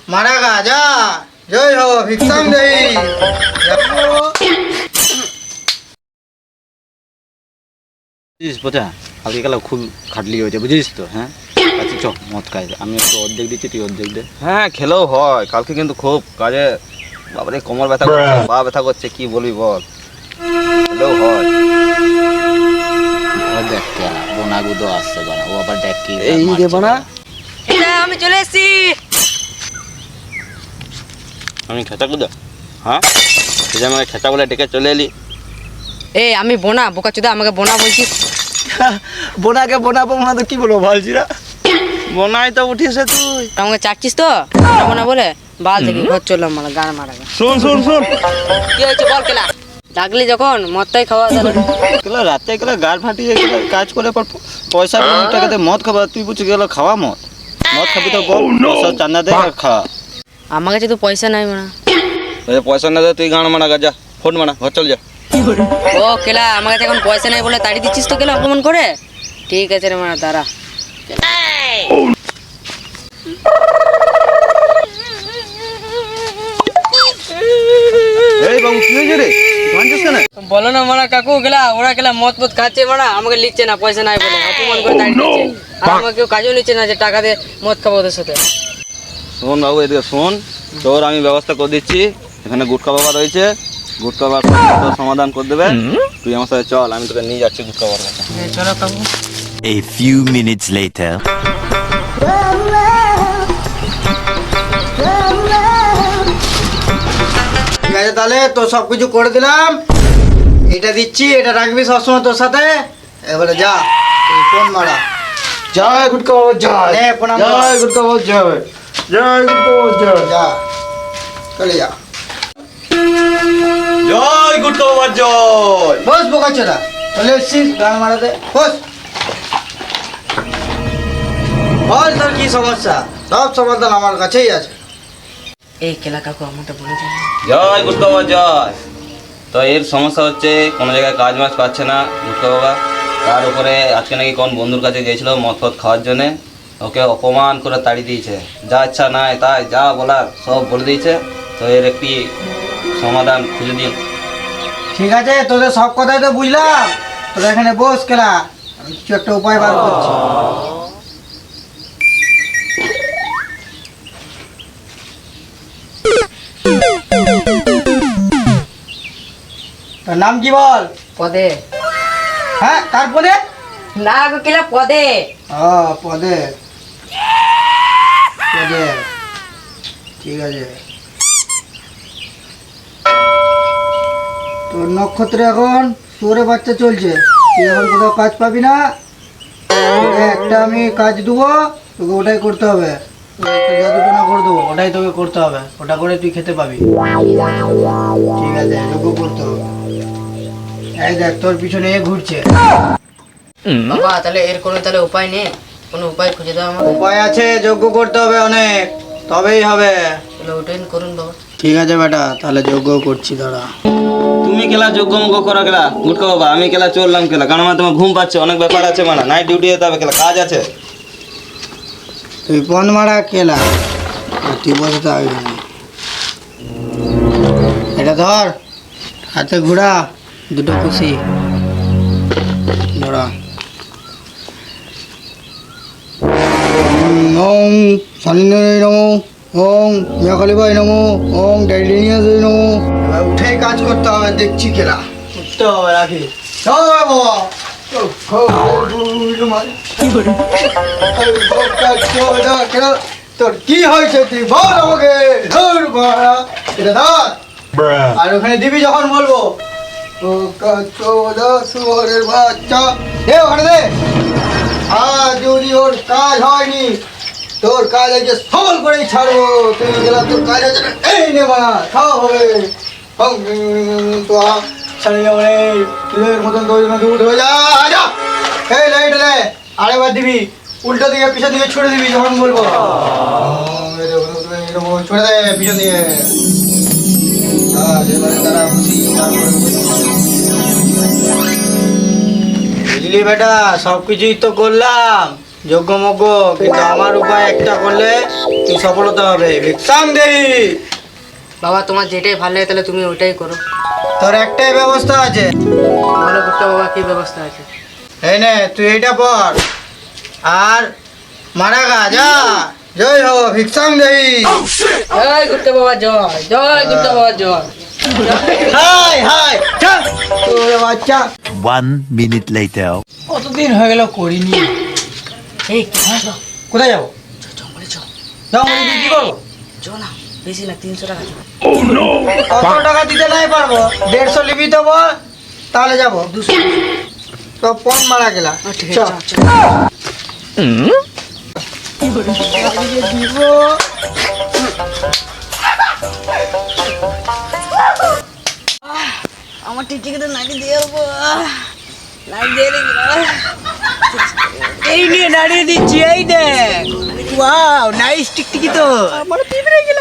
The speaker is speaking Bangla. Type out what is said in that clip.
মারা গা যা, জয় হো ভিক্ষাং দেই। বুঝিস বোঝা, কালকে গেলে খুব খাটলি হয়েছে বুঝিস তো। হ্যাঁ আচ্ছা চ মদ খাই, আমি একটু অর্ধেক দিচ্ছি, তুই অর্ধেক দে। হ্যাঁ খেলেও হয়, কালকে কিন্তু খুব কাজে বাবারে কোমর ব্যথা করছে, পা ব্যথা করছে, কি বলবি বল, খেলেও হয়। ও দেখ বোনা গুদো আসছে বানা, ও আবার দেখ কি এই রে বানা, আমি চলে এসেছি। আমি খেতা গুদো। হ্যাঁ তুই যে আমাকে খেতা বলে ডেকে চলে এলি। এই আমি বোনা, বোকা চোদা, আমাকে বোনা বলছিস? বোনাকে বোনাবো না তো কি বলবো ভালজিরা, বোনাই তো উঠিয়েছে তুই। আমাকে চাচ্ছিস তো বোনা বোনা বলে? বাল দেখি ঘর চললাম, মারা গান মারা গা। শোন শোন শোন, কি হয়েছে বল কেলা? ডাকলি যখন মদটাই খাওয়া যাবে। গেলো রাতে গেলে গাড় ফাটিয়ে গেলে কাজ করে পর পয়সা টাকাতে মদ খাবা, তুই বুঝে গেল খাওয়া মদ। মদ খাবি তো বল, সব চান্দা দে আর খা। আমার কাছে তো পয়সা নাই মারা। পয়সা না দে তুই গান মারা গা, যা ফোন মারা, ঘর চল যা। ও কেলা, আমার কাছে এখন পয়সা নাই বলে তাড়ি দিচ্ছিস তো কেলা অপমান করে? ঠিক আছে রে মারা, দাঁড়া। এই বাবু কি হয়েছে রে, ভাঙছিস কেন? বলো না মারা কাকু, গেলা ওরা গেলা মদ মদ খাচ্ছে মারা, আমাকে লিখছে না পয়সা নাই বলে, অপমান করে তাড়ি দিচ্ছে। আর আমাকে কেউ কাজও নিচ্ছে না যে টাকা দিয়ে মদ খাবো ওদের সাথে। শোন বাবু এদিকে শোন, তোর আমি ব্যবস্থা করে দিচ্ছি, এখানে গুটকা বাবা রয়েছে, গুটকা বাবা তোর সমাধান করে দেবে। তুই আমার সাথে চল, আমি তোকে নিয়ে যাচ্ছি গুটকা বাবার কাছে। চলো কাকু। A few minutes later. ঠিক আছে তাহলে তো সব কিছু করে দিলাম, এটা দিচ্ছি, এটা রাখবি সবসময় তোর সাথে। এবারে যা তুই ফোন মারা। জয় গুটকা বাবা জয়, নে প্রণাম কর। জয় গুটকা বাবা জয়, জয় গুটকা বাবা জয়, যা চলে যা। জয় গুটকা বাবা জয়। বস বোকা চোদা, চলে এসছিস গান মারাতে, বস। বল তোর কি সমস্যা, সব সমাধান আমার কাছেই আছে। এই কেলা কাকু আমাকে বলে দিন। জয় গুটকা বাবা জয়। তো এর সমস্যা হচ্ছে কোনো জায়গায় কাজ মাজ পাচ্ছে না গুটকা বাবা, তার উপরে আজকে নাকি কোন বন্ধুর কাছে গিয়েছিল মদ ফদ খাওয়ার জন্যে, ওকে অপমান করে তাড়ি দিয়েছে, যা ইচ্ছা নাই তাই যা বলার সব বলে দিয়েছে। তো এর একটি সমাধান খুঁজে দিন। ঠিক আছে তোদের সব কথাই তো বুঝলাম, তোরা এখানে বস কেলা, আমি কিছু একটা উপায় বার করছি। তোর নাম কি বল? পদে। হ্যাঁ তারপরে? না গো কেলা, পদে। ও পদে, পদে ঠিক আছে। তোর নক্ষত্রে এখন শুয়োরে বাচ্চা চলছে, তুই এখন কোথাও কাজ পাবি না। তোকে একটা আমি কাজ দেবো, তোকে ওটাই করতে হবে। তোকে একটা জাদুটোনা করে দেবো, ওটাই তোকে করতে হবে, ওটা করে তুই খেতে পাবি। ঠিক আছে তোকে করতে হবে। এই দেখ তোর পিছনে এ ঘুরছে। বাবা তাহলে এর কোনো তাহলে উপায় নেই? কোনো উপায় খুঁজে দাও আমাকে। উপায় আছে, যজ্ঞ করতে হবে অনেক, তবেই হবে। তাহলে ওটাই করুন বাবা। ঠিক আছে বেটা, তাহলে যজ্ঞ করছি দাঁড়া। তুমি কেলা যোগ্য মুগ্য করো কেলা গুটকা বাবা, আমি কেলা চললাম কেলা, কারণ আমার তোমার ঘুম পাচ্ছে, অনেক ব্যাপার আছে, মানে নাইট ডিউটি যেতে হবে কেলা, কাজ আছে। তুই পন মারা কেলা, আর তুই বসে থাকবি না। এটা ধর, হাতে ঘোড়া, দুটো খুশি ধরা। ওং শনিদেব নমো, ওং মিয়াকালীবাই নমো, ওং ডাইডেনিয়াস নমো। এবার উঠে কাজ করতে হবে, দেখছি কেলা উঠতে হবে রাখি। তোর কি হয়েছে তুই বল আমাকে, এটা ধর আর ওখানে দিবি যখন বলবো। শুয়োরের বাচ্চা দে ওখানে দে। আর যদি ওর কাজ হয়নি, তোর কাজ আছে সবল করেই ছাড়বো। তুই গেলা তোর কাজ আছে এই নে মা, খাওয়া হবে। তো ছাড়ি যাবে তুলের মতন তোর জন্য উঠে যা যা। এই লাইট লে আরেকবার দিবি, উল্টো দিকে পিছন দিকে ছুড়ে দিবি যখন বলবো। ছুড়ে দে পিছন দিকে। বুঝলি বেটা, সব কিছুই তো করলাম, যোগ্যমজ্ঞ, কিন্তু আমার উপায় একটা করলে তুই সফলতা হবে। ভিক্ষাং দেহি। বাবা তোমার যেটাই ভালো লাগে তাহলে তুমি ওইটাই করো। তোর একটাই ব্যবস্থা আছে। বলো গুপ্তা বাবা কি ব্যবস্থা আছে? এই নে তুই এইটা পর আর মারা গা যা। জয় হো ভিক্ষাং দেহি। জয় গুপ্তা বাবা জয়, জয় গুপ্তা বাবা জয়। হাই হাই চল তোরে বাচ্চা। 1 minute later. কতদিন হয়ে গেল করিনি। এই কোথায় যাবো? জঙ্গলে চ, জঙ্গলে গিয়ে কি করবো? চ না, বেশি না 300 টাকা দিও। কত টাকা দিতে নাই পারবো? 150 লিবি তো বল, তাহলে যাবো। 200। তো ফোন মারা গেলা। ঠিক চল। আছে চল। আমার টিকিটে নাকি দিয়ে দেবো, নাকি দিয়ে দিবি। এই নিয়ে নাড়িয়ে দিচ্ছি, এই দেখ। ওয়াও নাইস টিকটিকি তো। আমার পিঁপড়ে গেল।